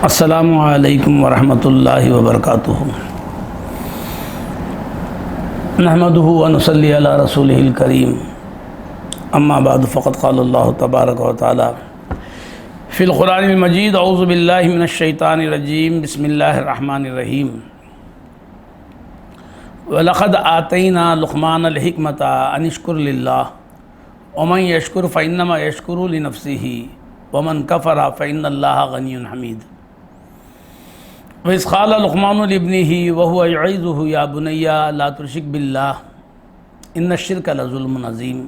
السلام علیکم ورحمۃ اللہ وبرکاتہ۔ نحمدہ ونصلی علی رسولہ الکریم، اما بعد فقد قال اللہ تبارک و تعالی فی القرآن المجید، اعوذ باللہ من الشیطان الرجیم، بسم اللہ الرحمن الرحیم۔ وَلَقَدْ آتَيْنَا لُقْمَانَ الْحِكْمَةَ أَنِ اشْكُرْ لِلَّهِ وَمَنْ يَشْكُرْ فَإِنَّمَا يَشْكُرُ لِنَفْسِهِ وَمَنْ كَفَرَ فَإِنَّ اللَّهَ غَنِيٌّ حَمِيدٌ۔ وَإِذْ قَالَ لُقْمَانُ لِابْنِهِ وَهُوَ يَعِظُهُ يَا بُنَيَّ لَا تُشْرِكْ بِاللَّهِ إِنَّ الشِّرْكَ لَظُلْمٌ عَظِيمٌ۔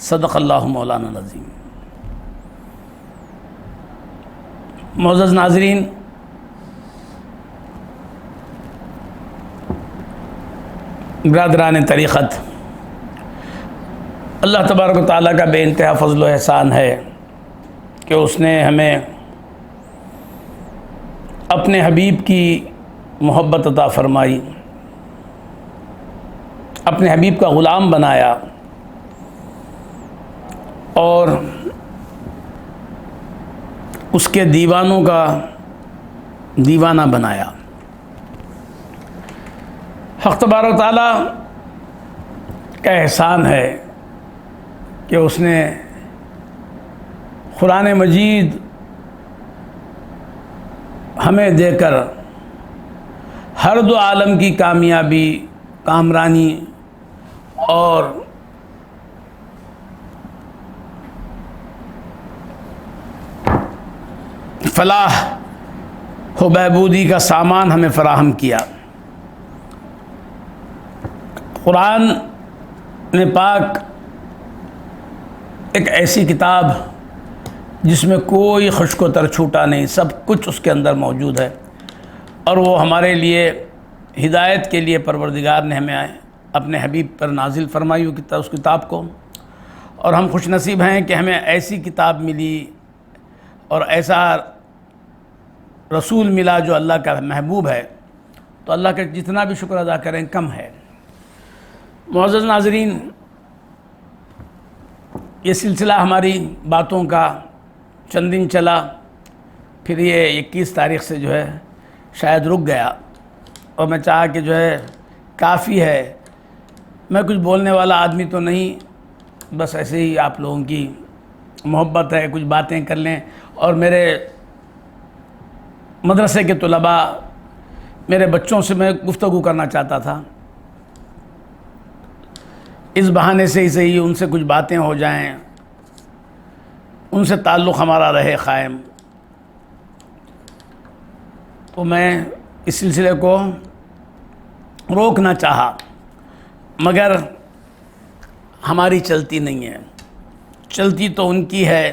صدق اللہ مولانا العظیم۔ معزز ناظرین، برادران طریقت، اللہ تبارک و تعالیٰ کا بے انتہا فضل و احسان ہے کہ اس نے ہمیں اپنے حبیب کی محبت عطا فرمائی، اپنے حبیب کا غلام بنایا اور اس کے دیوانوں کا دیوانہ بنایا۔ حق تبارک و تعالیٰ کا احسان ہے کہ اس نے قرآن مجید ہمیں دے کر ہر دو عالم کی کامیابی، کامرانی اور فلاح و بہبودی کا سامان ہمیں فراہم کیا۔ قرآن پاک ایک ایسی کتاب جس میں کوئی خشک و تر چھوٹا نہیں، سب کچھ اس کے اندر موجود ہے، اور وہ ہمارے لیے ہدایت کے لیے پروردگار نے ہمیں اپنے حبیب پر نازل فرمائی اس کتاب کو، اور ہم خوش نصیب ہیں کہ ہمیں ایسی کتاب ملی اور ایسا رسول ملا جو اللہ کا محبوب ہے، تو اللہ کا جتنا بھی شکر ادا کریں کم ہے۔ معزز ناظرین، یہ سلسلہ ہماری باتوں کا چند دن چلا، پھر یہ 21 تاریخ سے جو ہے شاید رک گیا، اور میں چاہا کہ جو ہے کافی ہے، میں کچھ بولنے والا آدمی تو نہیں، بس ایسے ہی آپ لوگوں کی محبت ہے، کچھ باتیں کر لیں، اور میرے مدرسے کے طلباء، میرے بچوں سے میں گفتگو کرنا چاہتا تھا، اس بہانے سے ہی صحیح ان سے کچھ باتیں ہو جائیں، ان سے تعلق ہمارا رہے قائم، تو میں اس سلسلے کو روکنا چاہا، مگر ہماری چلتی نہیں ہے، چلتی تو ان کی ہے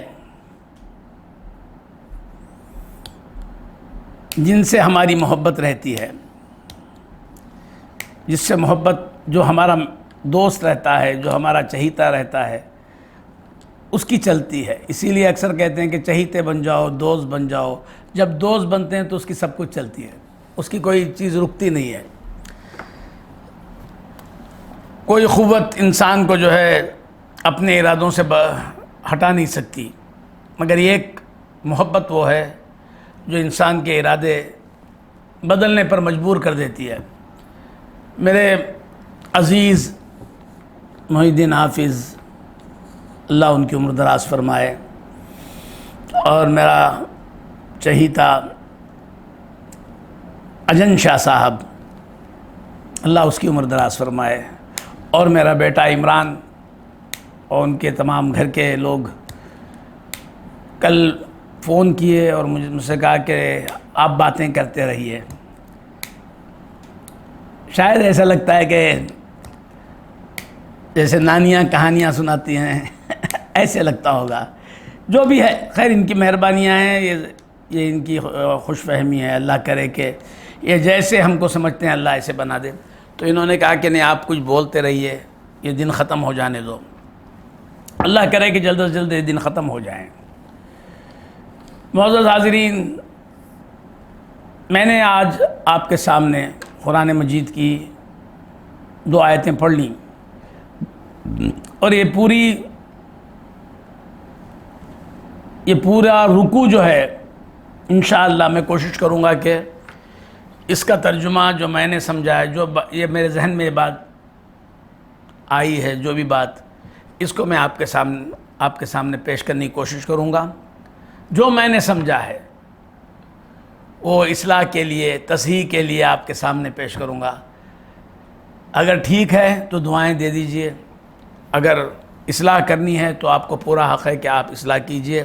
جن سے ہماری محبت رہتی ہے، جس سے محبت، جو ہمارا دوست رہتا ہے، جو ہمارا چہیتا رہتا ہے، اس کی چلتی ہے۔ اسی لیے اکثر کہتے ہیں کہ چہیتے بن جاؤ، دوست بن جاؤ۔ جب دوست بنتے ہیں تو اس کی سب کچھ چلتی ہے، اس کی کوئی چیز رکتی نہیں ہے۔ کوئی قوت انسان کو جو ہے اپنے ارادوں سے ہٹا نہیں سکتی، مگر ایک محبت وہ ہے جو انسان کے ارادے بدلنے پر مجبور کر دیتی ہے۔ میرے عزیز محی الدین حافظ، اللہ ان کی عمر دراز فرمائے، اور میرا چہیتا اجن شاہ صاحب، اللہ اس کی عمر دراز فرمائے، اور میرا بیٹا عمران اور ان کے تمام گھر کے لوگ کل فون کیے اور مجھ سے کہا کہ آپ باتیں کرتے رہیے۔ شاید ایسا لگتا ہے کہ جیسے نانیاں کہانیاں سناتی ہیں ایسے لگتا ہوگا، جو بھی ہے خیر ان کی مہربانیاں ہیں، یہ ان کی خوش فہمی ہے، اللہ کرے کہ یہ جیسے ہم کو سمجھتے ہیں اللہ ایسے بنا دے۔ تو انہوں نے کہا کہ نہیں، آپ کچھ بولتے رہیے، یہ دن ختم ہو جانے دو، اللہ کرے کہ جلد از جلد یہ دن ختم ہو جائیں۔ معزز حاضرین، میں نے آج آپ کے سامنے قرآن مجید کی 2 آیتیں پڑھ لیں، اور یہ پورا رکوع جو ہے انشاءاللہ میں کوشش کروں گا کہ اس کا ترجمہ جو میں نے سمجھا ہے، جو یہ میرے ذہن میں یہ بات آئی ہے، جو بھی بات، اس کو میں آپ کے سامنے پیش کرنے کی کوشش کروں گا۔ جو میں نے سمجھا ہے وہ اصلاح کے لیے، تصحیح کے لیے آپ کے سامنے پیش کروں گا۔ اگر ٹھیک ہے تو دعائیں دے دیجئے، اگر اصلاح کرنی ہے تو آپ کو پورا حق ہے کہ آپ اصلاح کیجئے،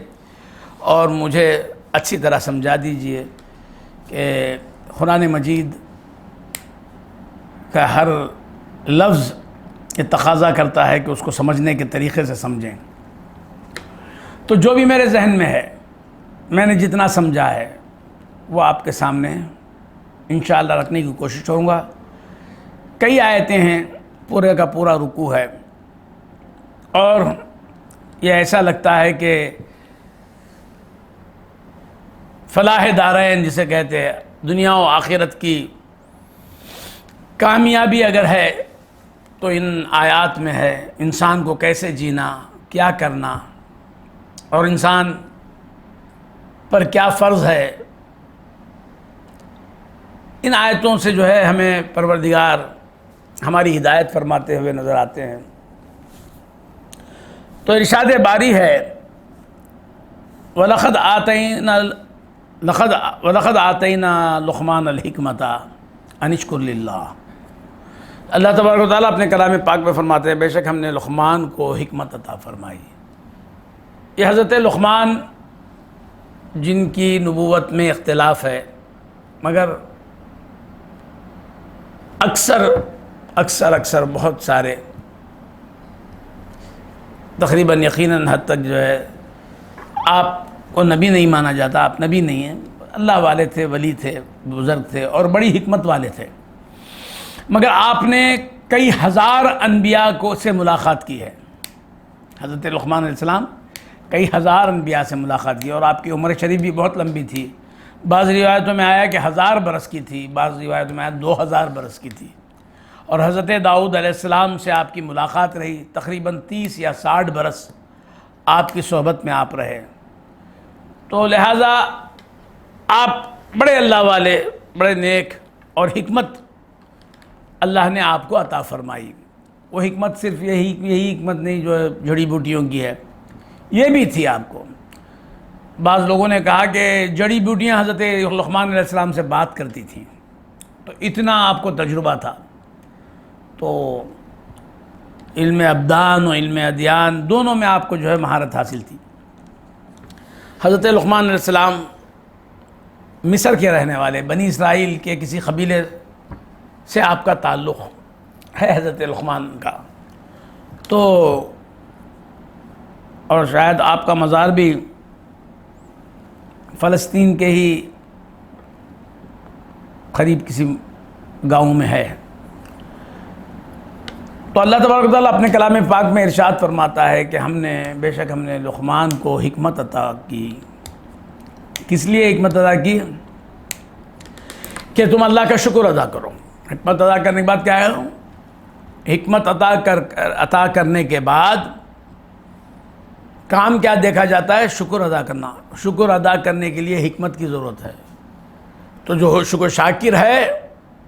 اور مجھے اچھی طرح سمجھا دیجئے کہ قرآن مجید کا ہر لفظ یہ تقاضا کرتا ہے کہ اس کو سمجھنے کے طریقے سے سمجھیں۔ تو جو بھی میرے ذہن میں ہے، میں نے جتنا سمجھا ہے وہ آپ کے سامنے انشاءاللہ رکھنے کی کوشش کروں گا۔ کئی آیتیں ہیں، پورے کا پورا رکوع ہے، اور یہ ایسا لگتا ہے کہ فلاح دارین جسے کہتے ہیں، دنیا و آخرت کی کامیابی اگر ہے تو ان آیات میں ہے، انسان کو کیسے جینا، کیا کرنا، اور انسان پر کیا فرض ہے۔ ان آیتوں سے جو ہے ہمیں پروردگار ہماری ہدایت فرماتے ہوئے نظر آتے ہیں۔ تو ارشاد باری ہے، وَلَقَدْ آتَيْنَا لُقْمَانَ الْحِكْمَةَ أَنِ اشْكُرْ لِلَّهِ۔ اللہ تبارک و تعالیٰ اپنے کلام پاک میں فرماتے ہیں، بے شک ہم نے لقمان کو حکمت عطا فرمائی۔ یہ حضرت لقمان جن کی نبوت میں اختلاف ہے، مگر اکثر بہت سارے، تقریباً یقیناً حد تک جو ہے آپ کو نبی نہیں مانا جاتا، آپ نبی نہیں ہیں، اللہ والے تھے، ولی تھے، بزرگ تھے اور بڑی حکمت والے تھے، مگر آپ نے کئی ہزار انبیاء سے ملاقات کی ہے۔ حضرت لقمان علیہ السلام کئی ہزار انبیاء سے ملاقات کی، اور آپ کی عمر شریف بھی بہت لمبی تھی۔ بعض روایتوں میں آیا کہ 1000 برس کی تھی، بعض روایتوں میں آیا 2000 برس کی تھی، اور حضرت داؤد علیہ السلام سے آپ کی ملاقات رہی، تقریباً 30 یا 60 برس آپ کی صحبت میں آپ رہے۔ تو لہٰذا آپ بڑے اللہ والے، بڑے نیک، اور حکمت اللہ نے آپ کو عطا فرمائی۔ وہ حکمت صرف یہی حکمت نہیں جو جڑی بوٹیوں کی ہے، یہ بھی تھی آپ کو۔ بعض لوگوں نے کہا کہ جڑی بوٹیاں حضرت لقمان علیہ السلام سے بات کرتی تھیں، تو اتنا آپ کو تجربہ تھا۔ تو علم ابدان و علم ادیان دونوں میں آپ کو جو ہے مہارت حاصل تھی۔ حضرت لقمان علیہ السلام مصر کے رہنے والے، بنی اسرائیل کے کسی قبیلے سے آپ کا تعلق ہے حضرت لقمان کا، تو اور شاید آپ کا مزار بھی فلسطین کے ہی قریب کسی گاؤں میں ہے۔ تو اللہ تبارک و تعالیٰ اپنے کلام پاک میں ارشاد فرماتا ہے کہ بے شک ہم نے لقمان کو حکمت عطا کی۔ کس لیے حکمت عطا کی؟ کہ تم اللہ کا شکر ادا کرو۔ حکمت ادا کرنے کے بعد کیا ہے؟ حکمت عطا کرنے کے بعد کام کیا دیکھا جاتا ہے؟ شکر ادا کرنا۔ شکر ادا کرنے کے لیے حکمت کی ضرورت ہے۔ تو جو شکر شاکر ہے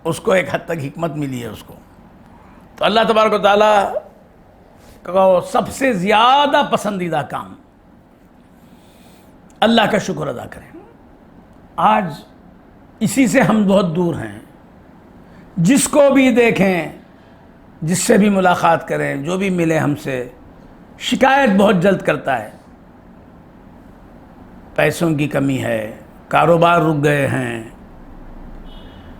اس کو ایک حد تک حکمت ملی ہے اس کو۔ تو اللہ تبارک و تعالیٰ کا سب سے زیادہ پسندیدہ کام اللہ کا شکر ادا کریں۔ آج اسی سے ہم بہت دور ہیں۔ جس کو بھی دیکھیں، جس سے بھی ملاقات کریں، جو بھی ملے ہم سے، شکایت بہت جلد کرتا ہے۔ پیسوں کی کمی ہے، کاروبار رک گئے ہیں۔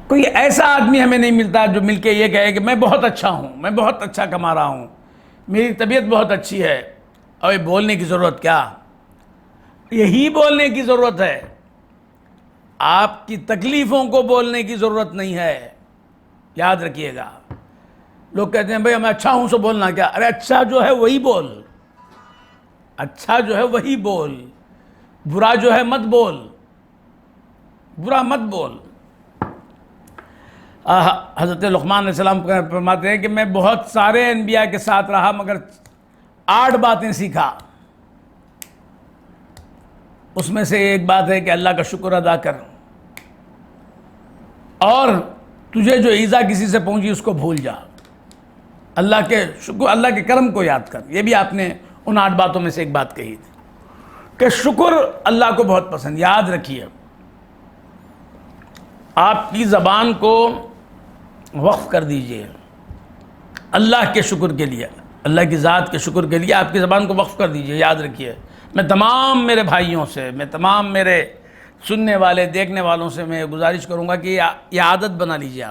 کوئی ایسا آدمی ہمیں نہیں ملتا جو مل کے یہ کہے کہ میں بہت اچھا ہوں، میں بہت اچھا کما رہا ہوں، میری طبیعت بہت اچھی ہے۔ اور یہ بولنے کی ضرورت کیا؟ یہی بولنے کی ضرورت ہے۔ آپ کی تکلیفوں کو بولنے کی ضرورت نہیں ہے، یاد رکھیے گا۔ لوگ کہتے ہیں بھئی میں اچھا ہوں سو بولنا کیا؟ ارے اچھا جو ہے وہی بول، اچھا جو ہے وہی بول، برا جو ہے مت بول، برا مت بول۔ حضرت لقمان علیہ السلام فرماتے ہیں کہ میں بہت سارے انبیاء کے ساتھ رہا مگر 8 باتیں سیکھا۔ اس میں سے ایک بات ہے کہ اللہ کا شکر ادا کر، اور تجھے جو ایذا کسی سے پہنچی اس کو بھول جا، اللہ کے شکر، اللہ کے کرم کو یاد کر۔ یہ بھی آپ نے ان 8 باتوں میں سے ایک بات کہی تھی کہ شکر اللہ کو بہت پسند۔ یاد رکھیے، آپ کی زبان کو وقف کر دیجئے اللہ کے شکر کے لیے، اللہ کی ذات کے شکر کے لیے آپ کی زبان کو وقف کر دیجئے۔ یاد رکھیے، میں تمام میرے بھائیوں سے، میں تمام میرے سننے والے دیکھنے والوں سے میں گزارش کروں گا کہ یہ عادت بنا لیجئے۔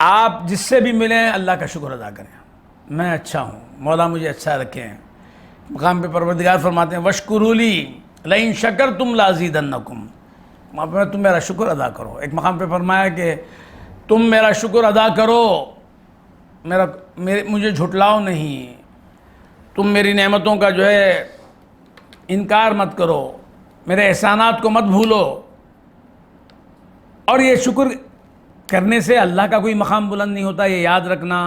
آپ جس سے بھی ملیں اللہ کا شکر ادا کریں، میں اچھا ہوں، مولا مجھے اچھا رکھیں۔ مقام پہ پروردگار فرماتے ہیں وَاشْكُرُوا لِي لَئِن شَكَرْتُمْ لَأَزِيدَنَّكُمْ، تم میرا شکر ادا کرو۔ ایک مقام پہ فرمایا کہ تم میرا شکر ادا کرو، مجھے جھٹلاؤ نہیں، تم میری نعمتوں کا جو ہے انکار مت کرو، میرے احسانات کو مت بھولو۔ اور یہ شکر کرنے سے اللہ کا کوئی مقام بلند نہیں ہوتا، یہ یاد رکھنا۔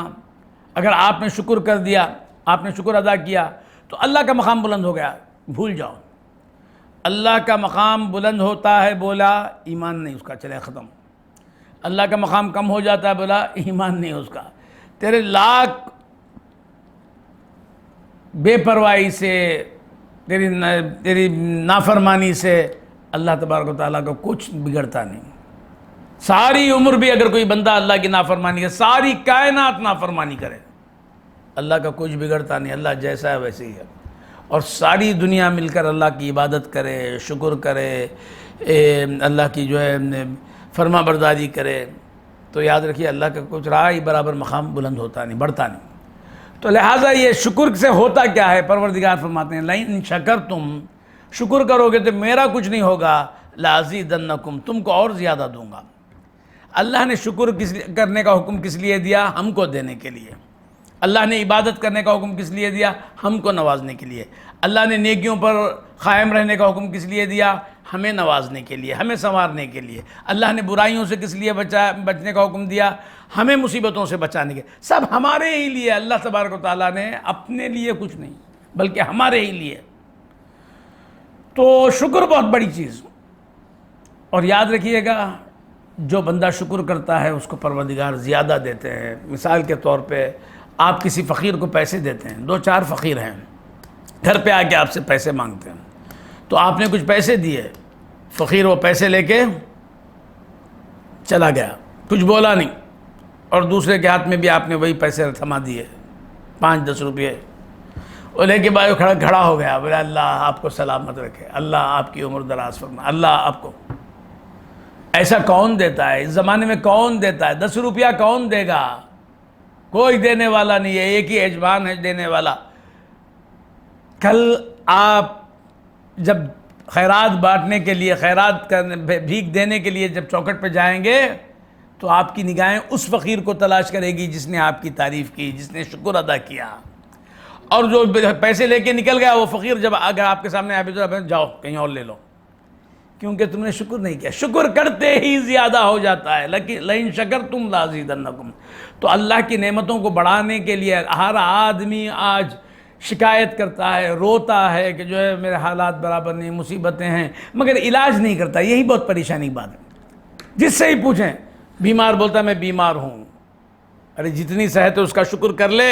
اگر آپ نے شکر کر دیا، آپ نے شکر ادا کیا تو اللہ کا مقام بلند ہو گیا، بھول جاؤ۔ اللہ کا مقام بلند ہوتا ہے، بولا ایمان نہیں اس کا، چلے ختم۔ اللہ کا مقام کم ہو جاتا ہے، بولا ایمان نہیں اس کا۔ تیرے لاکھ بے پرواہی سے، تیری نافرمانی سے اللہ تبارک و تعالیٰ کو کچھ بگڑتا نہیں۔ ساری عمر بھی اگر کوئی بندہ اللہ کی نافرمانی کرے، ساری کائنات نافرمانی کرے، اللہ کا کچھ بگڑتا نہیں، اللہ جیسا ہے ویسے ہی ہے۔ اور ساری دنیا مل کر اللہ کی عبادت کرے، شکر کرے، اللہ کی جو ہے فرما برداری کرے، تو یاد رکھیے اللہ کا کچھ رہا ہی برابر مقام بلند ہوتا نہیں، بڑھتا نہیں۔ تو لہٰذا یہ شکر سے ہوتا کیا ہے؟ پروردگار فرماتے ہیں لَئِن شَكَرْتُمْ، شکر کرو گے تو میرا کچھ نہیں ہوگا، لَأَزِيدَنَّكُمْ، تم کو اور زیادہ دوں گا۔ اللہ نے شکر کرنے کا حکم کس لیے دیا؟ ہم کو دینے کے لیے۔ اللہ نے عبادت کرنے کا حکم کس لیے دیا؟ ہم کو نوازنے کے لیے۔ اللہ نے نیکیوں پر قائم رہنے کا حکم کس لیے دیا؟ ہمیں نوازنے کے لیے، ہمیں سنوارنے کے لیے۔ اللہ نے برائیوں سے کس لیے بچنے کا حکم دیا؟ ہمیں مصیبتوں سے بچانے کے، سب ہمارے ہی لیے۔ اللہ تبارک و تعالیٰ نے اپنے لیے کچھ نہیں بلکہ ہمارے ہی لیے۔ تو شکر بہت بڑی چیز، اور یاد رکھیے گا جو بندہ شکر کرتا ہے اس کو پروردگار زیادہ دیتے ہیں۔ مثال کے طور پہ آپ کسی فقیر کو پیسے دیتے ہیں، 2-4 فقیر ہیں گھر پہ آ کے آپ سے پیسے مانگتے ہیں، تو آپ نے کچھ پیسے دیے، فقیر وہ پیسے لے کے چلا گیا، کچھ بولا نہیں، اور دوسرے کے ہاتھ میں بھی آپ نے وہی پیسے تھما دیے، 5-10 روپئے، وہ لے کے بعد کھڑا ہو گیا، بولے اللہ آپ کو سلامت رکھے، اللہ آپ کی عمر دراز فرمائے، اللہ آپ کو۔ ایسا کون دیتا ہے اس زمانے میں؟ کون دیتا ہے؟ 10 روپیہ کون دے گا؟ کوئی دینے والا نہیں ہے، ایک ہی یجمان ہے دینے والا۔ کل آپ جب خیرات بانٹنے کے لیے، خیرات کرنے، بھیک دینے کے لیے جب چوکھٹ پہ جائیں گے تو آپ کی نگاہیں اس فقیر کو تلاش کرے گی جس نے آپ کی تعریف کی، جس نے شکر ادا کیا۔ اور جو پیسے لے کے نکل گیا وہ فقیر جب اگر آپ کے سامنے آئے تو جاؤ کہیں اور لے لو، کیونکہ تم نے شکر نہیں کیا۔ شکر کرتے ہی زیادہ ہو جاتا ہے، لیکن لَئِن شَكَرْتُمْ لَأَزِيدَنَّكُمْ۔ تو اللہ کی نعمتوں کو بڑھانے کے لیے ہر آدمی آج شکایت کرتا ہے، روتا ہے کہ جو ہے میرے حالات برابر نہیں، مصیبتیں ہیں، مگر علاج نہیں کرتا۔ یہی بہت پریشانی کی بات ہے۔ جس سے ہی پوچھیں، بیمار بولتا ہے میں بیمار ہوں، ارے جتنی صحت ہے اس کا شکر کر لے،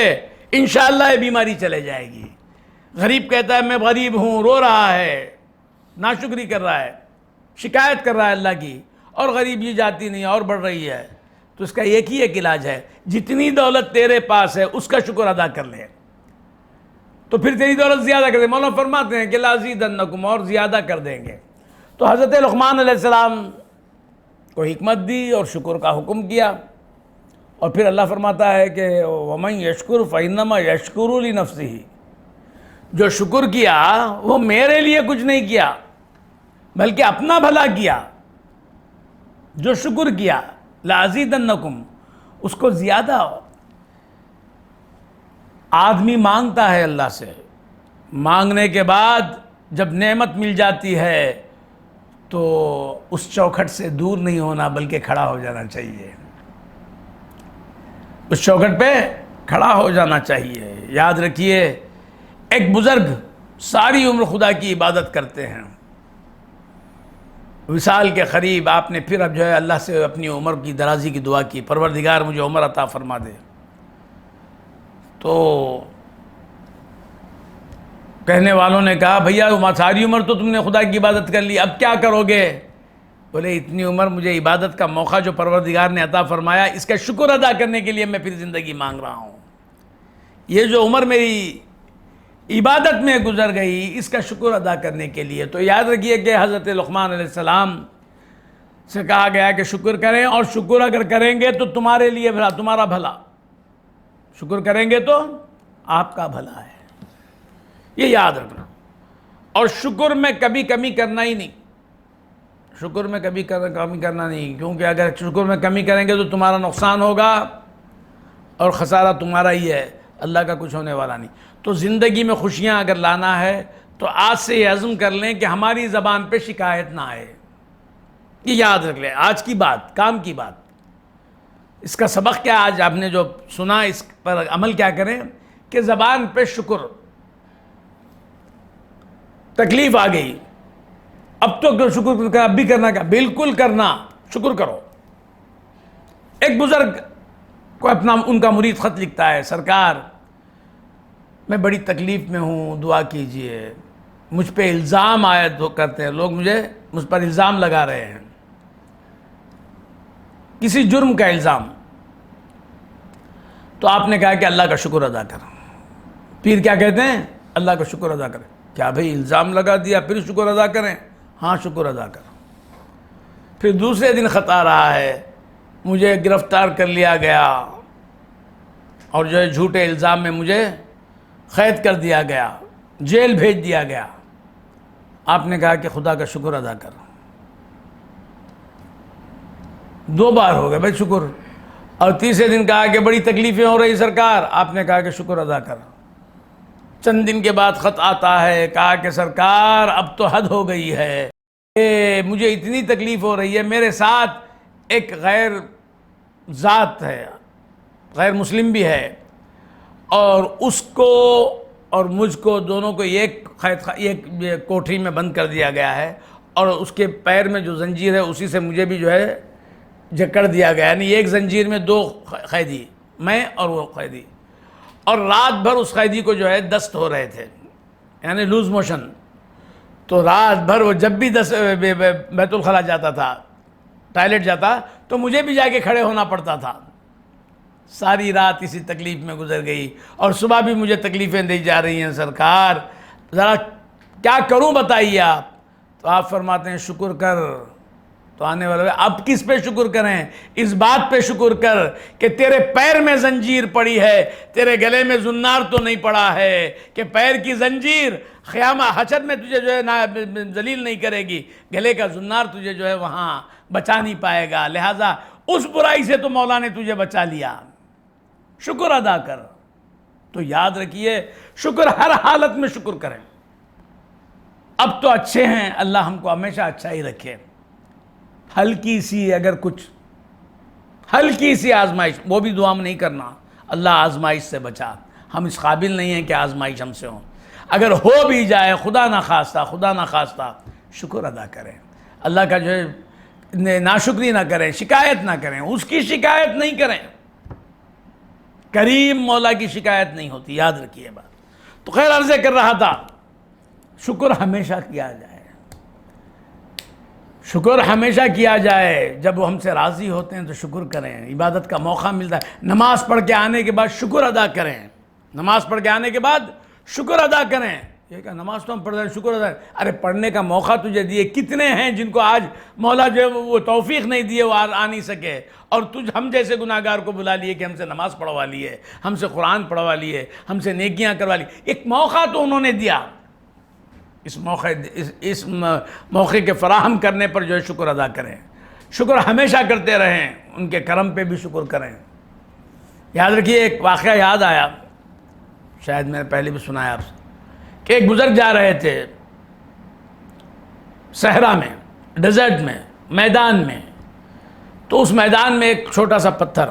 انشاءاللہ یہ بیماری چلے جائے گی۔ غریب کہتا ہے میں غریب ہوں، رو رہا ہے، ناشکری کر رہا ہے، شکایت کر رہا ہے اللہ کی، اور غریبی جاتی نہیں اور بڑھ رہی ہے، تو اس کا ایک ہی ایک علاج ہے، جتنی دولت تیرے پاس ہے اس کا شکر ادا کر لے، تو پھر تیری دولت زیادہ کر دیں۔ مولانا فرماتے ہیں کہ لَأَزِيدَنَّكُمْ، اور زیادہ کر دیں گے۔ تو حضرت لقمان علیہ السلام کو حکمت دی اور شکر کا حکم کیا، اور پھر اللہ فرماتا ہے کہ وَمَن يَشْكُرْ فَإِنَّمَا يَشْكُرُ لِنَفْسِهِ، جو شکر کیا وہ میرے لیے کچھ نہیں کیا بلکہ اپنا بھلا کیا۔ جو شکر کیا لَأَزِيدَنَّكُمْ، اس کو زیادہ ہو۔ آدمی مانگتا ہے اللہ سے، مانگنے کے بعد جب نعمت مل جاتی ہے تو اس چوکھٹ سے دور نہیں ہونا بلکہ کھڑا ہو جانا چاہیے، اس چوکھٹ پہ کھڑا ہو جانا چاہیے۔ یاد رکھیے ایک بزرگ ساری عمر خدا کی عبادت کرتے ہیں، وصال کے قریب آپ نے پھر اب جو ہے اللہ سے اپنی عمر کی درازی کی دعا کی، پروردگار مجھے عمر عطا فرما دے. تو کہنے والوں نے کہا بھیا ساری عمر تو تم نے خدا کی عبادت کر لی، اب کیا کرو گے؟ بولے اتنی عمر مجھے عبادت کا موقع جو پروردگار نے عطا فرمایا، اس کا شکر ادا کرنے کے لیے میں پھر زندگی مانگ رہا ہوں. یہ جو عمر میری عبادت میں گزر گئی، اس کا شکر ادا کرنے کے لیے. تو یاد رکھیے کہ حضرت لقمان علیہ السلام سے کہا گیا کہ شکر کریں، اور شکر اگر کریں گے تو تمہارے لیے بھلا، تمہارا بھلا. شکر کریں گے تو آپ کا بھلا ہے، یہ یاد رکھنا. اور شکر میں کبھی کمی کرنا ہی نہیں، شکر میں کبھی کمی کرنا نہیں، کیونکہ اگر شکر میں کمی کریں گے تو تمہارا نقصان ہوگا اور خسارہ تمہارا ہی ہے، اللہ کا کچھ ہونے والا نہیں. تو زندگی میں خوشیاں اگر لانا ہے تو آج سے یہ عزم کر لیں کہ ہماری زبان پہ شکایت نہ آئے. یہ یاد رکھ لیں، آج کی بات، کام کی بات. اس کا سبق کیا آج آپ نے جو سنا، اس پر عمل کیا کریں کہ زبان پہ شکر. تکلیف آ گئی، اب تو شکر اب بھی کرنا، کیا بالکل کرنا، شکر کرو. ایک بزرگ کو اپنا ان کا مرید خط لکھتا ہے، سرکار میں بڑی تکلیف میں ہوں، دعا کیجئے. مجھ پہ الزام عائد کرتے ہیں لوگ، مجھ پر الزام لگا رہے ہیں، کسی جرم کا الزام. تو آپ نے کہا کہ اللہ کا شکر ادا کر. پیر کیا کہتے ہیں؟ اللہ کا شکر ادا کریں. کیا بھئی الزام لگا دیا پھر شکر ادا کریں؟ ہاں شکر ادا کر. پھر دوسرے دن خط آ رہا ہے، مجھے گرفتار کر لیا گیا اور جو ہے جھوٹے الزام میں مجھے قید کر دیا گیا، جیل بھیج دیا گیا. آپ نے کہا کہ خدا کا شکر ادا کر. 2 بار ہو گئے بھائی شکر. اور تیسرے دن کہا کہ بڑی تکلیفیں ہو رہی سرکار. آپ نے کہا کہ شکر ادا کر. چند دن کے بعد خط آتا ہے، کہا کہ سرکار اب تو حد ہو گئی ہے، مجھے اتنی تکلیف ہو رہی ہے، میرے ساتھ ایک غیر ذات ہے، غیر مسلم بھی ہے، اور اس کو اور مجھ کو دونوں کو ایک کوٹری میں بند کر دیا گیا ہے، اور اس کے پیر میں جو زنجیر ہے اسی سے مجھے بھی جو ہے جکڑ دیا گیا. یعنی ایک زنجیر میں 2 قیدی، میں اور وہ قیدی. اور رات بھر اس قیدی کو جو ہے دست ہو رہے تھے، یعنی لوز موشن. تو رات بھر وہ جب بھی بیت الخلا جاتا تھا، ٹائلٹ جاتا، تو مجھے بھی جا کے کھڑے ہونا پڑتا تھا. ساری رات اسی تکلیف میں گزر گئی، اور صبح بھی مجھے تکلیفیں دی جا رہی ہیں. سرکار ذرا کیا کروں بتائیے آپ. تو آپ فرماتے ہیں شکر کر. تو آنے والے اب کس پہ شکر کریں؟ اس بات پہ شکر کر کہ تیرے پیر میں زنجیر پڑی ہے، تیرے گلے میں زنار تو نہیں پڑا ہے، کہ پیر کی زنجیر قیامہ حشر میں تجھے جو ہے ذلیل نہیں کرے گی، گلے کا زنار تجھے جو ہے وہاں بچا نہیں پائے گا. لہٰذا اس برائی سے تو مولا نے تجھے بچا لیا. شکر ادا کر. تو یاد رکھیے شکر، ہر حالت میں شکر کریں. اب تو اچھے ہیں، اللہ ہم کو ہمیشہ اچھا ہی رکھے. ہلکی سی اگر کچھ ہلکی سی آزمائش، وہ بھی دعا میں نہیں کرنا اللہ آزمائش سے بچا. ہم اس قابل نہیں ہیں کہ آزمائش ہم سے ہوں. اگر ہو بھی جائے، خدا نہ خواستہ شکر ادا کریں. اللہ کا جو ہے ناشکری نہ کریں، شکایت نہ کریں، اس کی شکایت نہیں کریں. کریم مولا کی شکایت نہیں ہوتی، یاد رکھیے بات. تو خیر عرض کر رہا تھا، شکر ہمیشہ کیا جائے، شکر ہمیشہ کیا جائے. جب وہ ہم سے راضی ہوتے ہیں تو شکر کریں. عبادت کا موقع ملتا ہے، نماز پڑھ کے آنے کے بعد شکر ادا کریں. نماز پڑھ کے آنے کے بعد شکر ادا کریں. یہ کہ نماز تو ہم پڑھ رہے ہیں، شکر ادا. ارے پڑھنے کا موقع تجھے دیے، کتنے ہیں جن کو آج مولا جو ہے وہ توفیق نہیں دیے، وہ آ نہیں سکے، اور ہم جیسے گناہگار کو بلا لیے کہ ہم سے نماز پڑھوا لیے، ہم سے قرآن پڑھوا لیے، ہم سے نیکیاں کروا لی. ایک موقع تو انہوں نے دیا. اس موقع کے فراہم کرنے پر جو ہے شکر ادا کریں. شکر ہمیشہ کرتے رہیں، ان کے کرم پہ بھی شکر کریں. یاد رکھیے ایک واقعہ یاد آیا، شاید میں نے پہلے بھی سنایا آپ سے، کہ ایک بزرگ جا رہے تھے صحرا میں، ڈیزرٹ میں، میدان میں. تو اس میدان میں ایک چھوٹا سا پتھر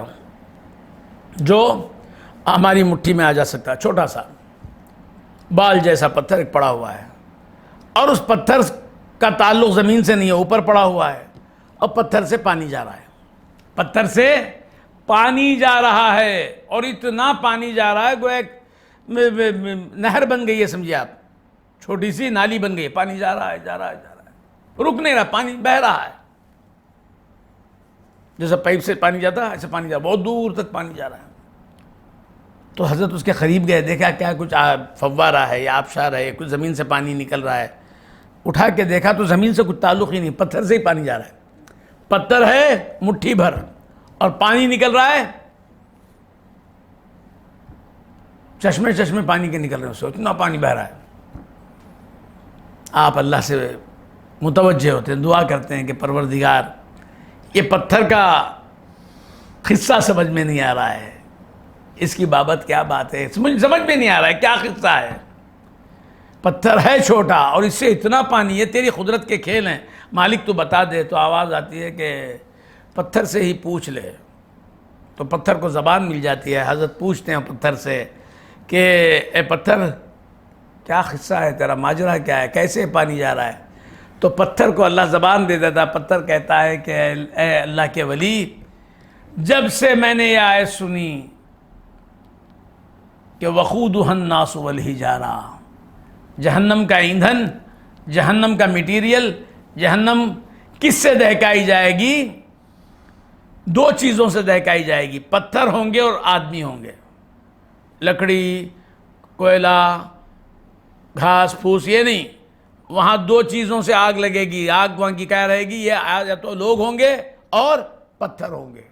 جو ہماری مٹھی میں آ جا سکتا، چھوٹا سا. بال جیسا پتھر ایک پڑا ہوا ہے، اور اس پتھر کا تعلق زمین سے نہیں ہے، اوپر پڑا ہوا ہے، اور پتھر سے پانی جا رہا ہے، پتھر سے پانی جا رہا ہے، اور اتنا پانی جا رہا ہے گویا ایک نہر بن گئی ہے، سمجھیے آپ، چھوٹی سی نالی بن گئی ہے، پانی جا رہا ہے جا رہا ہے جا رہا ہے، رک نہیں رہا، پانی بہہ رہا ہے، جیسا پائپ سے پانی جاتا ہے ایسے پانی جا رہا ہے، بہت دور تک پانی جا رہا ہے۔ تو حضرت اس کے قریب گئے، دیکھا کیا کچھ فوارہ ہے یا آبشار ہے، کچھ زمین سے پانی نکل رہا ہے، اٹھا کے دیکھا تو زمین سے کچھ تعلق ہی نہیں، پتھر سے ہی پانی جا رہا ہے، پتھر ہے مٹھی بھر اور پانی نکل رہا ہے، چشمے چشمے پانی کے نکل رہے ہیں، اس سے اتنا پانی بہ رہا ہے۔ آپ اللہ سے متوجہ ہوتے ہیں، دعا کرتے ہیں کہ پروردگار یہ پتھر کا قصہ سمجھ میں نہیں آ رہا ہے، اس کی بابت کیا بات ہے، سمجھ میں نہیں آ رہا ہے کیا قصہ ہے، پتھر ہے چھوٹا اور اس سے اتنا پانی، یہ تیری قدرت کے کھیل ہیں، مالک تو بتا دے۔ تو آواز آتی ہے کہ پتھر سے ہی پوچھ لے، تو پتھر کو زبان مل جاتی ہے، حضرت پوچھتے ہیں پتھر سے کہ اے پتھر کیا قصہ ہے تیرا، ماجرا کیا ہے، کیسے پانی جا رہا ہے؟ تو پتھر کو اللہ زبان دے دیتا، پتھر کہتا ہے کہ اے اللہ کے ولی، جب سے میں نے یہ آیت سنی کہ وقودها الناس والحجارہ، جہنم کا ایندھن، جہنم کا میٹیریل، جہنم کس سے دہکائی جائے گی؟ دو چیزوں سے دہکائی جائے گی، پتھر ہوں گے اور آدمی ہوں گے، لکڑی، کوئلہ، گھاس پھوس، یہ نہیں، وہاں دو چیزوں سے آگ لگے گی، آگ وہاں کی کیا رہے گی، یہ یا تو لوگ ہوں گے اور پتھر ہوں گے۔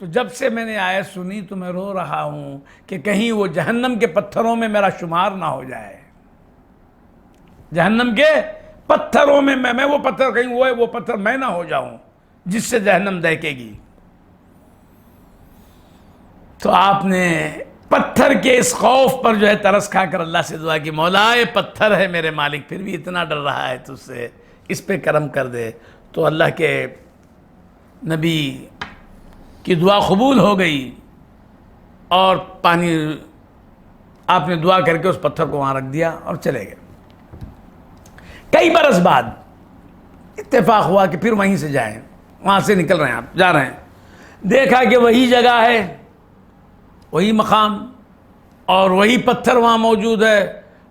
تو جب سے میں نے آیت سنی تو میں رو رہا ہوں کہ کہیں وہ جہنم کے پتھروں میں میرا شمار نہ ہو جائے، جہنم کے پتھروں میں میں وہ پتھر کہیں وہ پتھر میں نہ ہو جاؤں جس سے جہنم دہکے گی۔ تو آپ نے پتھر کے اس خوف پر جو ہے ترس کھا کر اللہ سے دعا کی، مولا یہ پتھر ہے میرے مالک، پھر بھی اتنا ڈر رہا ہے تجھ سے، اس پہ کرم کر دے۔ تو اللہ کے نبی کی دعا قبول ہو گئی، اور پانی آپ نے دعا کر کے اس پتھر کو وہاں رکھ دیا اور چلے گئے۔ کئی برس بعد اتفاق ہوا کہ پھر وہیں سے جائیں، وہاں سے نکل رہے ہیں، آپ جا رہے ہیں، دیکھا کہ وہی جگہ ہے، وہی مقام اور وہی پتھر وہاں موجود ہے،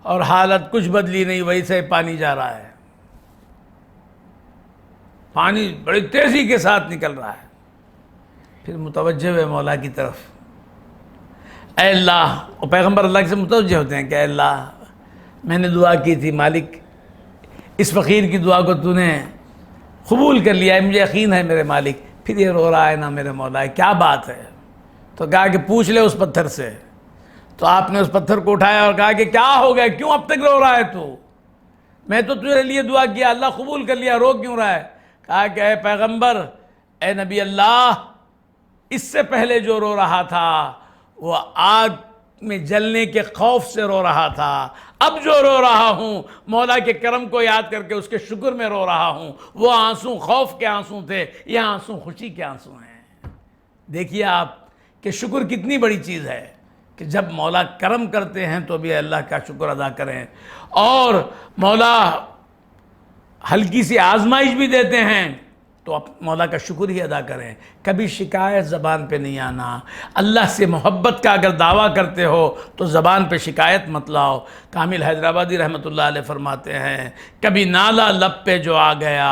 اور حالت کچھ بدلی نہیں، وہی سے پانی جا رہا ہے، پانی بڑی تیزی کے ساتھ نکل رہا ہے۔ پھر متوجہ ہوئے مولا کی طرف، اے اللہ، اور پیغمبر اللہ سے متوجہ ہوتے ہیں کہ اے اللہ، میں نے دعا کی تھی، مالک اس فقیر کی دعا کو تو نے قبول کر لیا ہے، مجھے یقین ہے میرے مالک، پھر یہ رو رہا ہے نا میرے مولا، کیا بات ہے؟ تو کہا کہ پوچھ لے اس پتھر سے۔ تو آپ نے اس پتھر کو اٹھایا اور کہا کہ کیا ہو گیا، کیوں اب تک رو رہا ہے تو؟ میں تو تجھے لیے دعا کیا، اللہ قبول کر لیا، رو کیوں رہا ہے؟ کہا کہ اے پیغمبر، اے نبی اللہ، اس سے پہلے جو رو رہا تھا وہ آگ میں جلنے کے خوف سے رو رہا تھا، اب جو رو رہا ہوں مولا کے کرم کو یاد کر کے اس کے شکر میں رو رہا ہوں، وہ آنسو خوف کے آنسو تھے، یہ آنسو خوشی کے آنسو ہیں۔ دیکھیے آپ کہ شکر کتنی بڑی چیز ہے، کہ جب مولا کرم کرتے ہیں تو بھی اللہ کا شکر ادا کریں، اور مولا ہلکی سی آزمائش بھی دیتے ہیں تو مولا کا شکر ہی ادا کریں، کبھی شکایت زبان پہ نہیں آنا۔ اللہ سے محبت کا اگر دعویٰ کرتے ہو تو زبان پہ شکایت مت لاؤ۔ کامل حیدرآبادی رحمۃ اللہ علیہ فرماتے ہیں، کبھی نالا لب پہ جو آ گیا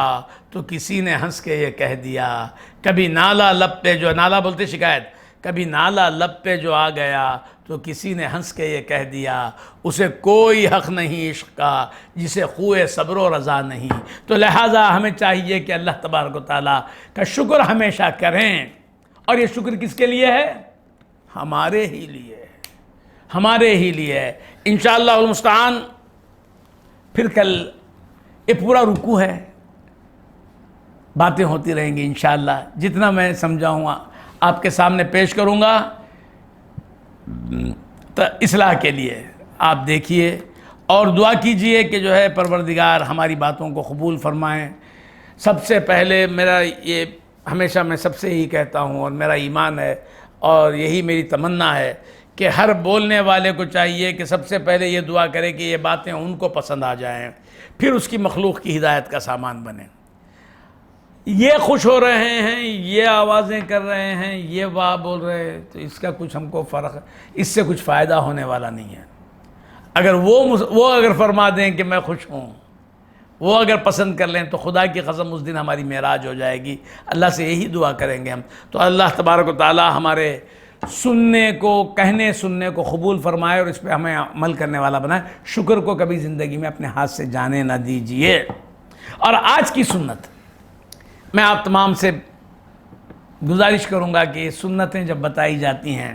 تو کسی نے ہنس کے یہ کہہ دیا، کبھی نالا لب پہ جو، نالا بولتے شکایت، کبھی نالا لب پہ جو آ گیا تو کسی نے ہنس کے یہ کہہ دیا، اسے کوئی حق نہیں عشق کا جسے خوئے صبر و رضا نہیں۔ تو لہٰذا ہمیں چاہیے کہ اللہ تبارک و تعالیٰ کا شکر ہمیشہ کریں، اور یہ شکر کس کے لیے ہے؟ ہمارے ہی لیے، ہمارے ہی لیے ہے۔ انشاءاللہ المستعان پھر کل یہ پورا رکوع ہے، باتیں ہوتی رہیں گی انشاءاللہ، جتنا میں سمجھاؤں گا آپ کے سامنے پیش کروں گا اصلاح کے لیے۔ آپ دیکھیے اور دعا کیجئے کہ جو ہے پروردگار ہماری باتوں کو قبول فرمائیں۔ سب سے پہلے میرا یہ ہمیشہ میں سب سے یہی کہتا ہوں، اور میرا ایمان ہے اور یہی میری تمنا ہے کہ ہر بولنے والے کو چاہیے کہ سب سے پہلے یہ دعا کرے کہ یہ باتیں ان کو پسند آ جائیں، پھر اس کی مخلوق کی ہدایت کا سامان بنے۔ یہ خوش ہو رہے ہیں، یہ آوازیں کر رہے ہیں، یہ واہ بول رہے ہیں، تو اس کا کچھ ہم کو فرق، اس سے کچھ فائدہ ہونے والا نہیں ہے۔ اگر وہ اگر فرما دیں کہ میں خوش ہوں، وہ اگر پسند کر لیں، تو خدا کی قسم اس دن ہماری معراج ہو جائے گی۔ اللہ سے یہی دعا کریں گے ہم۔ تو اللہ تبارک و تعالی ہمارے سننے کو، کہنے سننے کو قبول فرمائے اور اس پہ ہمیں عمل کرنے والا بنائے۔ شکر کو کبھی زندگی میں اپنے ہاتھ سے جانے نہ دیجئے۔ اور آج کی سنت میں آپ تمام سے گزارش کروں گا کہ سنتیں جب بتائی جاتی ہیں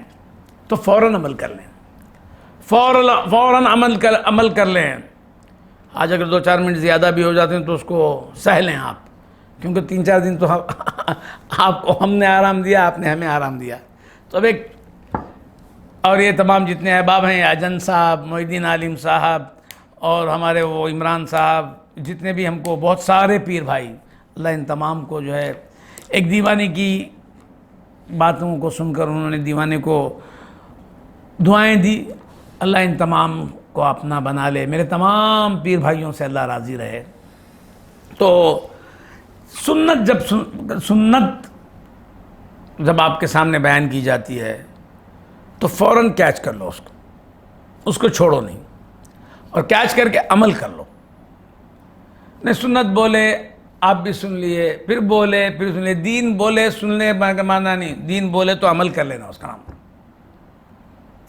تو فوراً عمل کر لیں، فوراً عمل کر لیں۔ آج اگر 2-4 منٹ زیادہ بھی ہو جاتے ہیں تو اس کو سہ لیں آپ، کیونکہ 3-4 دن تو آپ کو ہم نے آرام دیا، آپ نے ہمیں آرام دیا۔ تو اب اور یہ تمام جتنے احباب ہیں، اجن صاحب، محی الدین عالم صاحب اور ہمارے وہ عمران صاحب، جتنے بھی ہم کو بہت سارے پیر بھائی، اللہ ان تمام کو جو ہے ایک دیوانے کی باتوں کو سن کر انہوں نے دیوانے کو دعائیں دی، اللہ ان تمام کو اپنا بنا لے۔ میرے تمام پیر بھائیوں سے اللہ راضی رہے۔ تو سنت جب آپ کے سامنے بیان کی جاتی ہے تو فوراً کیچ کر لو اس کو چھوڑو نہیں، اور کیچ کر کے عمل کر لو۔ نہیں سنت بولے آپ بھی سن لیے، پھر بولے پھر سن لیے، دین بولے سننے کا معنی نہیں، دین بولے تو عمل کر لینا، اس کا نام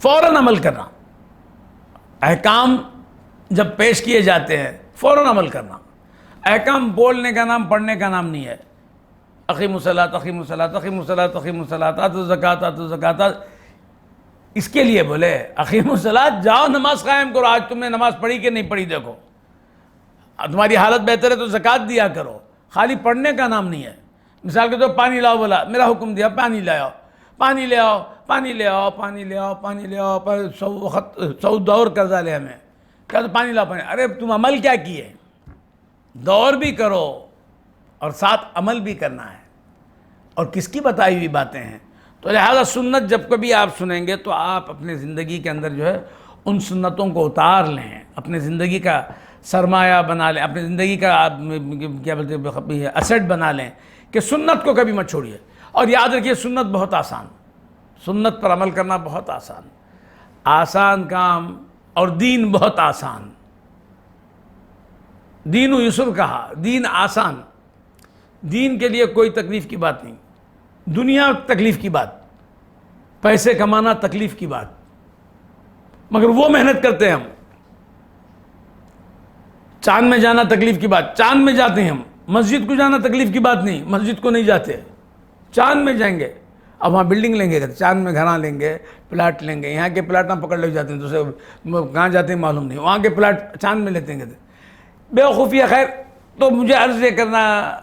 فوراً عمل کرنا۔ احکام جب پیش کیے جاتے ہیں فوراً عمل کرنا۔ احکام بولنے کا نام، پڑھنے کا نام نہیں ہے۔ اقیموا الصلاۃ، اقیموا الصلاۃ، اقیموا الصلاۃ، اقیموا الصلاۃ، آتوا الزکاۃ، آتوا الزکاۃ، اس کے لیے بولے اقیموا الصلاۃ، جاؤ نماز قائم کرو۔ آج تم نے نماز پڑھی کہ نہیں پڑھی دیکھو، تمہاری حالت بہتر ہے تو زکوٰۃ دیا کرو۔ خالی پڑھنے کا نام نہیں ہے۔ مثال کے طور پانی لاؤ، بولا میرا حکم دیا پانی لے آؤ، پانی لے آؤ، پانی لے آؤ، پانی لے آؤ، پانی لے آؤ، پر 100 دور قرضہ لے ہمیں، کیا تو پانی لاؤ، پانی۔ ارے تم عمل کیا کیے؟ دور بھی کرو اور ساتھ عمل بھی کرنا ہے، اور کس کی بتائی ہوئی باتیں ہیں۔ تو لہذا سنت جب کبھی آپ سنیں گے تو آپ اپنے زندگی کے اندر جو ہے ان سنتوں کو اتار لیں، اپنے زندگی کا سرمایہ بنا لیں، اپنی زندگی کا کیا بولتے ہیں ایسٹ بنا لیں کہ سنت کو کبھی مت چھوڑیے۔ اور یاد رکھیے سنت بہت آسان، سنت پر عمل کرنا بہت آسان کام، اور دین بہت آسان۔ دین و یسر کہا، دین آسان، دین کے لیے کوئی تکلیف کی بات نہیں۔ دنیا تکلیف کی بات، پیسے کمانا تکلیف کی بات، مگر وہ محنت کرتے ہیں ہم۔ چاند میں جانا تکلیف کی بات، چاند میں جاتے ہیں ہم۔ مسجد کو جانا تکلیف کی بات نہیں، مسجد کو نہیں جاتے، چاند میں جائیں گے۔ اب وہاں بلڈنگ لیں گے، چاند میں گھراں لیں گے، پلاٹ لیں گے۔ یہاں کے پلاٹ نہ پکڑ لے جاتے ہیں، دوسرے کہاں جاتے ہیں معلوم نہیں، وہاں کے پلاٹ چاند میں لیتے ہیں۔ بیوقوفی ہے۔ خیر، تو مجھے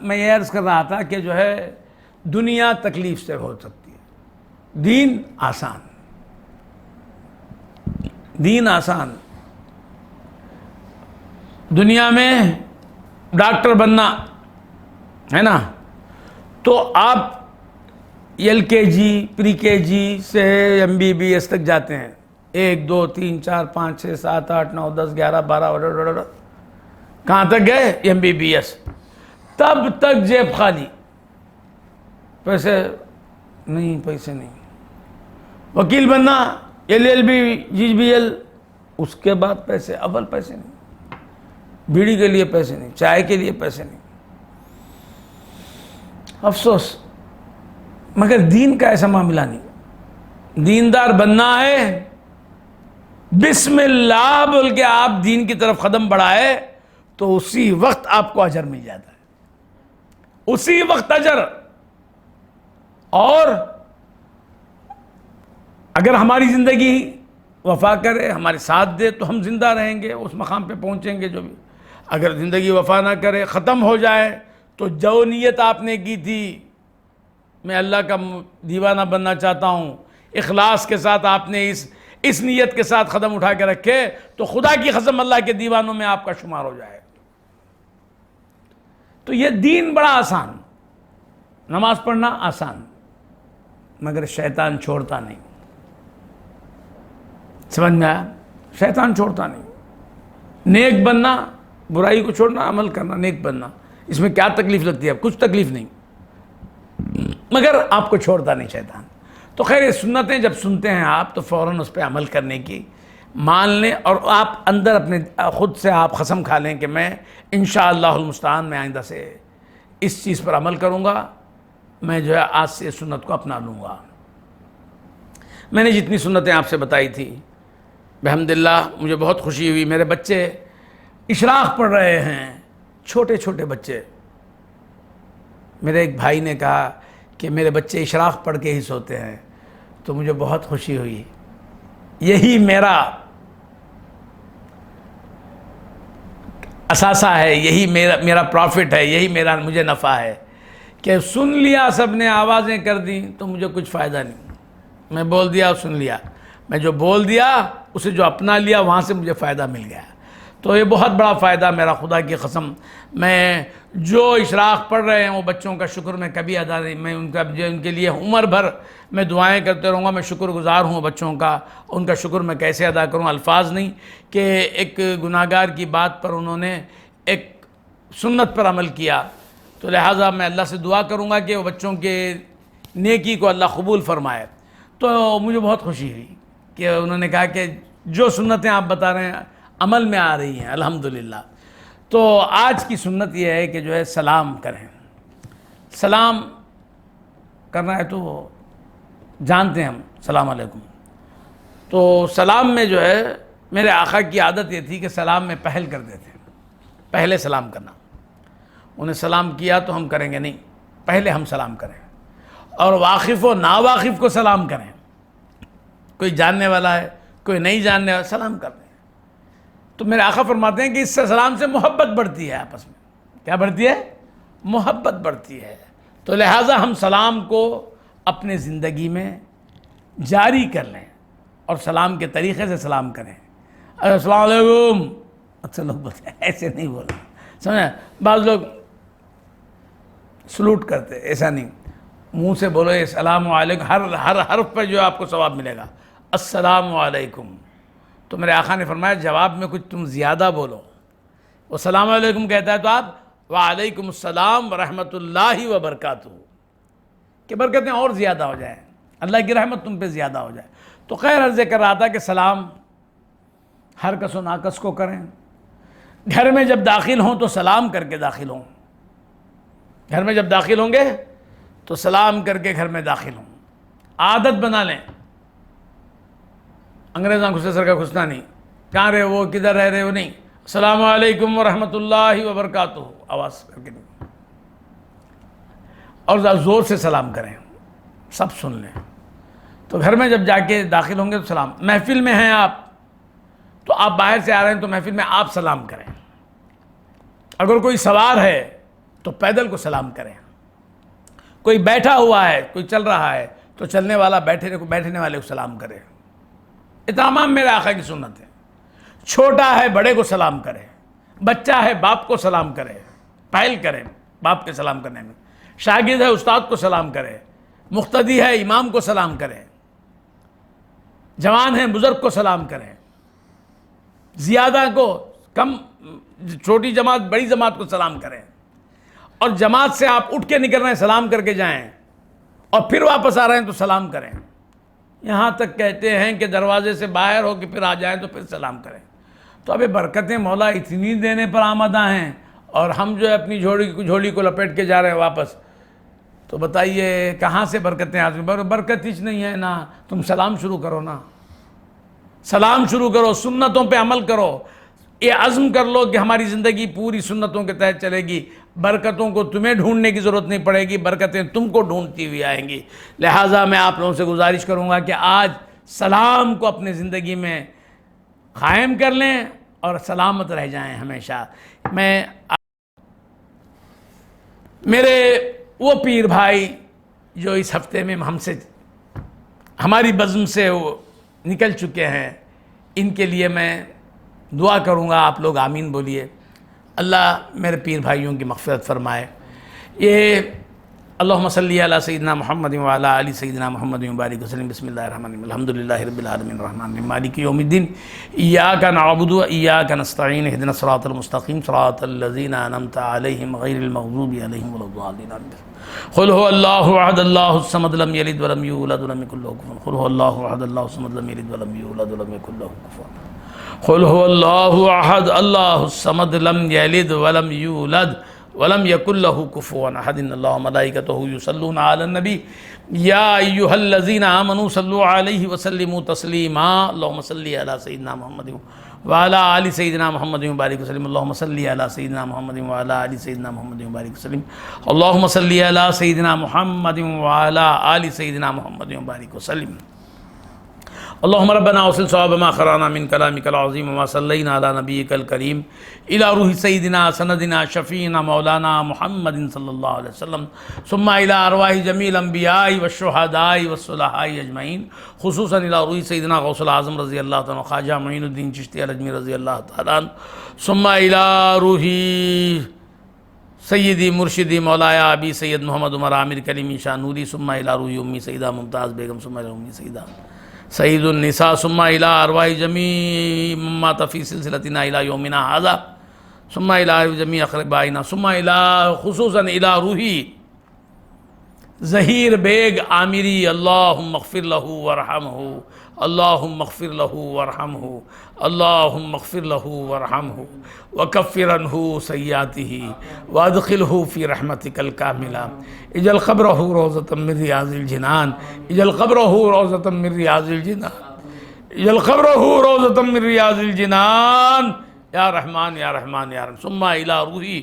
میں یہ عرض کر رہا تھا کہ جو ہے دنیا تکلیف سے ہو سکتی ہے، دین آسان، دین آسان۔ دنیا میں ڈاکٹر بننا ہے نا، تو آپ LKG پری KG سے MBBS تک جاتے ہیں، 1 2 3 4 5 6 7 8 9 10 11 12 کہاں تک گئے؟ MBBS۔ تب تک جیب خالی، پیسے نہیں۔ وکیل بننا LLB GBL، اس کے بعد پیسے، اول پیسے نہیں، بیڑی کے لیے پیسے نہیں، چائے کے لیے پیسے نہیں۔ افسوس، مگر دین کا ایسا معاملہ نہیں۔ دیندار بننا ہے، بسم اللہ بول کے آپ دین کی طرف قدم بڑھائے تو اسی وقت آپ کو اجر مل جاتا ہے، اسی وقت اجر۔ اور اگر ہماری زندگی وفا کرے، ہمارے ساتھ دے، تو ہم زندہ رہیں گے، اس مقام پہ پہنچیں گے جو بھی۔ اگر زندگی وفا نہ کرے، ختم ہو جائے، تو جو نیت آپ نے کی تھی، میں اللہ کا دیوانہ بننا چاہتا ہوں، اخلاص کے ساتھ آپ نے اس نیت کے ساتھ قدم اٹھا کے رکھے، تو خدا کی قسم اللہ کے دیوانوں میں آپ کا شمار ہو جائے۔ تو یہ دین بڑا آسان، نماز پڑھنا آسان، مگر شیطان چھوڑتا نہیں۔ سمجھ میں آیا؟ شیطان چھوڑتا نہیں. نیک بننا، برائی کو چھوڑنا، عمل کرنا، نیک بننا، اس میں کیا تکلیف لگتی ہے؟ کچھ تکلیف نہیں، مگر آپ کو چھوڑتا نہیں شیطان. تو خیر یہ سنتیں جب سنتے ہیں آپ تو فوراً اس پہ عمل کرنے کی مان لیں، اور آپ اندر اپنے خود سے آپ قسم کھا لیں کہ میں انشاءاللہ المستعان میں آئندہ سے اس چیز پر عمل کروں گا، میں جو ہے آج سے اس سنت کو اپنا لوں گا. میں نے جتنی سنتیں آپ سے بتائی تھی بحمداللہ مجھے بہت خوشی ہوئی. میرے بچے اشراق پڑھ رہے ہیں، چھوٹے چھوٹے بچے. میرے ایک بھائی نے کہا کہ میرے بچے اشراق پڑھ کے ہی سوتے ہیں، تو مجھے بہت خوشی ہوئی. یہی میرا اثاثہ ہے، یہی میرا پروفٹ ہے، یہی میرا مجھے نفع ہے کہ سن لیا سب نے، آوازیں کر دیں تو مجھے کچھ فائدہ نہیں. میں بول دیا سن لیا، میں جو بول دیا اسے جو اپنا لیا وہاں سے مجھے فائدہ مل گیا. تو یہ بہت بڑا فائدہ میرا، خدا کی قسم. میں جو اشراق پڑھ رہے ہیں وہ بچوں کا شکر میں کبھی ادا نہیں، میں ان کے لیے عمر بھر میں دعائیں کرتے رہوں گا. میں شکر گزار ہوں بچوں کا، ان کا شکر میں کیسے ادا کروں، الفاظ نہیں. کہ ایک گناہگار کی بات پر انہوں نے ایک سنت پر عمل کیا، تو لہٰذا میں اللہ سے دعا کروں گا کہ وہ بچوں کے نیکی کو اللہ قبول فرمائے. تو مجھے بہت خوشی ہوئی کہ انہوں نے کہا کہ جو سنتیں آپ بتا رہے ہیں عمل میں آ رہی ہیں الحمدللہ. تو آج کی سنت یہ ہے کہ جو ہے سلام کریں. سلام کرنا ہے تو جانتے ہیں ہم، السلام علیکم. تو سلام میں جو ہے میرے آقا کی عادت یہ تھی کہ سلام میں پہل کرتے تھے، پہلے سلام کرنا. انہیں سلام کیا تو ہم کریں گے نہیں، پہلے ہم سلام کریں. اور واقف و ناواقف کو سلام کریں. کوئی جاننے والا ہے، کوئی نہیں جاننے والا، سلام کر دیں. تو میرے آقا فرماتے ہیں کہ اس سے سلام سے محبت بڑھتی ہے آپس میں. کیا بڑھتی ہے؟ محبت بڑھتی ہے. تو لہٰذا ہم سلام کو اپنے زندگی میں جاری کر لیں اور سلام کے طریقے سے سلام کریں. السلام علیکم، اچھا لوگ بولتے ہیں ایسے نہیں بولنا، سمجھیں؟ بعض لوگ سلوٹ کرتے، ایسا نہیں. منہ سے بولو السلام علیکم، ہر حرف پر جو آپ کو ثواب ملے گا. السلام علیکم. تو میرے آقا نے فرمایا جواب میں کچھ تم زیادہ بولو. وہ السلام علیکم کہتا ہے تو آپ وعلیکم السلام ورحمۃ اللہ وبرکاتہ، کہ برکتیں اور زیادہ ہو جائیں، اللہ کی رحمت تم پہ زیادہ ہو جائے. تو خیر عرض کر رہا تھا کہ سلام ہر کس و ناکس کو کریں. گھر میں جب داخل ہوں تو سلام کر کے داخل ہوں. گھر میں جب داخل ہوں گے تو سلام کر کے گھر میں داخل ہوں. عادت بنا لیں. انگریزاں گھسے سر کا گھسنا نہیں، کہاں رہے وہ، کدھر رہ رہے ہو، نہیں. السلام علیکم ورحمۃ اللہ وبرکاتہ آواز کر کے نہیں، اور زور سے سلام کریں، سب سن لیں. تو گھر میں جب جا کے داخل ہوں گے تو سلام. محفل میں ہیں آپ تو آپ باہر سے آ رہے ہیں تو محفل میں آپ سلام کریں. اگر کوئی سوار ہے تو پیدل کو سلام کریں. کوئی بیٹھا ہوا ہے، کوئی چل رہا ہے تو چلنے والا بیٹھنے والے کو سلام کرے. یہ تمام میرے آقا کی سنت ہے. چھوٹا ہے بڑے کو سلام کرے، بچہ ہے باپ کو سلام کرے، پہل کرے باپ کے سلام کرنے میں. شاگرد ہے استاد کو سلام کرے، مقتدی ہے امام کو سلام کرے، جوان ہے بزرگ کو سلام کریں، زیادہ کو کم، چھوٹی جماعت بڑی جماعت کو سلام کریں. اور جماعت سے آپ اٹھ کے نکل رہے ہیں سلام کر کے جائیں، اور پھر واپس آ رہے ہیں تو سلام کریں. یہاں تک کہتے ہیں کہ دروازے سے باہر ہو کے پھر آ جائیں تو پھر سلام کریں. تو ابھی برکتیں مولا اتنی دینے پر آمدہ ہیں اور ہم جو ہے اپنی جھولی کو لپیٹ کے جا رہے ہیں واپس. تو بتائیے کہاں سے برکتیں حاصل؟ برکت ہی نہیں ہے نا. تم سلام شروع کرو نا، سلام شروع کرو، سنتوں پہ عمل کرو. یہ عزم کر لو کہ ہماری زندگی پوری سنتوں کے تحت چلے گی. برکتوں کو تمہیں ڈھونڈنے کی ضرورت نہیں پڑے گی، برکتیں تم کو ڈھونڈتی ہوئی آئیں گی. لہٰذا میں آپ لوگوں سے گزارش کروں گا کہ آج سلام کو اپنے زندگی میں قائم کر لیں اور سلامت رہ جائیں ہمیشہ. میرے وہ پیر بھائی جو اس ہفتے میں ہماری بزم سے وہ نکل چکے ہیں، ان کے لیے میں دعا کروں گا. آپ لوگ آمین بولیے. اللہ میرے پیر بھائیوں کی مغفرت فرمائے. یہ اللہم صلی علی سیدنا محمد وعلی آل سیدنا محمد وبارک وسلم۔ بسم اللہ الرحمن الرحیم، الحمدللہ رب العالمین الرحمن الرحیم مالک یوم الدین، ایاک نعبد و ایاک نستعین، اہدنا الصراط المستقیم صراط الذین انعمت علیہم غیر المغضوب علیہم ولا الضالین۔ قل هو اللہ احد اللہ الصمد لم یلد ولم یولد ولم یکن له کفوا احد۔ قل هو اللہ احد اللہ الصمد لم یلد ولم یولد ولم یکن له کفوا احد۔ قل هو اللہ احد اللہ الصمد لم یلد ولم یولد ولم یکن له کفوا احد۔ ان اللہ وملائکتہ یصلون علی النبی یا ایھا الذین آمنوا صلوا علیہ وسلموا تسلیما۔ اللہم صلی علی سیدنا محمد وعلی آل سیدنا محمد وبارک وسلم۔ اللہم صلی علی سیدنا محمد وعلی آل سیدنا محمد وبارک وسلم۔ اللہم صلی علی سیدنا محمد وعلی آل سیدنا محمد وبارک وسلم۔ اللہم ربنا اوصل صواب ما قرانا من کلامک العظیم وما صلینا علی نبیک الکریم الی روح سیدنا سندنا شفیعنا مولانا محمد صلی اللہ علیہ وسلم، ثم الی ارواح جمیع الانبیاء والشہداء والصلحاء اجمعین، خصوصاً الی روح سیدنا غوث العظم رضی اللہ تعالیٰ عنہ، خواجہ معین الدین چشتی الأجمی رضی اللہ تعالیٰ عنہ، ثم الی روح سیدی مرشدی مولایا ابی سید محمد عمر عامر کلیمی شاہ نوری، ثم الی روح امی سیدہ ممتاز بیگم، ثم الی امی سیدہ سید النساء، ثم الی ارواح جمیع من مات فی سلسلتنا الی یومنا ھذا، ثم الی جمیع اقربائنا، ثم الی خصوصاً الی روحی ظہیر بیگ عامری، اللہم اغفر لہ وارحمہ، اللہم اغفر لہ وارحمہ، اللہم اغفر لہ وارحمہ وکفر عنہ سیئاتہ وادخلہ فی رحمتک الکاملہ، اجعل قبرہ روضۃ من ریاض الجنان، اجعل قبرہ روضۃ من ریاض الجنان، اجعل قبرہ روضۃ من ریاض الجنان یا رحمان یا رحمان یا رحیم۔ ثم الی روحی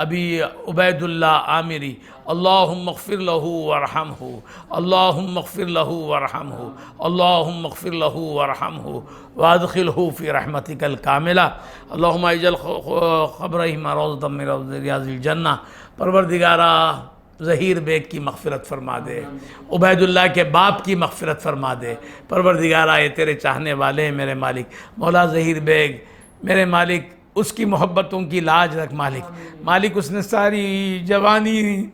ابی عبید اللہ عامری، اللہم اغفر لہ وارحمہ، اللہم اغفر لہ وارحمہ، اللہم اغفر لہ وارحمہ وادخلہ فی رحمتک الکاملہ، اللہم اجعل قبرہما روضۃ من ریاض الجنہ۔ پروردگارہ ظہیر بیگ کی مغفرت فرما دے، عبید اللہ کے باپ کی مغفرت فرما دے، پروردگارہ یہ تیرے چاہنے والے ہیں میرے مالک، مولا ظہیر بیگ میرے مالک، اس کی محبتوں کی لاج رکھ مالک، مالک اس نے ساری جوانی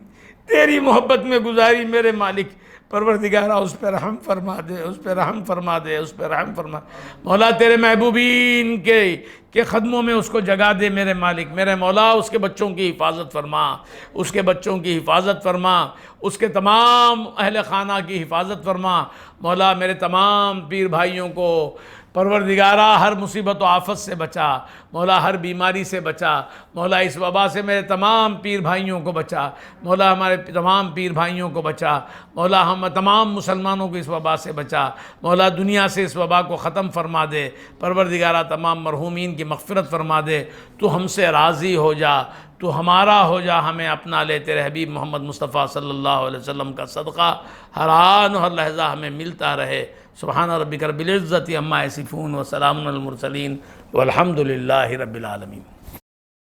تیری محبت میں گزاری میرے مالک، پروردگارہ اس پہ رحم فرما دے، اس پہ رحم فرما دے، اس پہ رحم فرما دے، مولا تیرے محبوبین کے قدموں میں اس کو جگہ دے میرے مالک، میرے مولا اس کے بچوں کی حفاظت فرما، اس کے بچوں کی حفاظت فرما، اس کے تمام اہل خانہ کی حفاظت فرما، مولا میرے تمام پیر بھائیوں کو پروردگارہ ہر مصیبت و آفت سے بچا، مولا ہر بیماری سے بچا، مولا اس وبا سے میرے تمام پیر بھائیوں کو بچا، مولا ہمارے تمام پیر بھائیوں کو بچا، مولا ہم تمام مسلمانوں کو اس وبا سے بچا، مولا دنیا سے اس وبا کو ختم فرما دے، پروردگارہ تمام مرحومین کی مغفرت فرما دے، تو ہم سے راضی ہو جا، تو ہمارا ہو جا، ہمیں اپنا لے، تیرے حبیب محمد مصطفیٰ صلی اللہ علیہ وسلم کا صدقہ ہر آن و ہر لحظہ ہمیں ملتا رہے۔ سبحان ربک رب العزت عما یصفون وسلام علی المرسلین والحمد للہ رب العالمین۔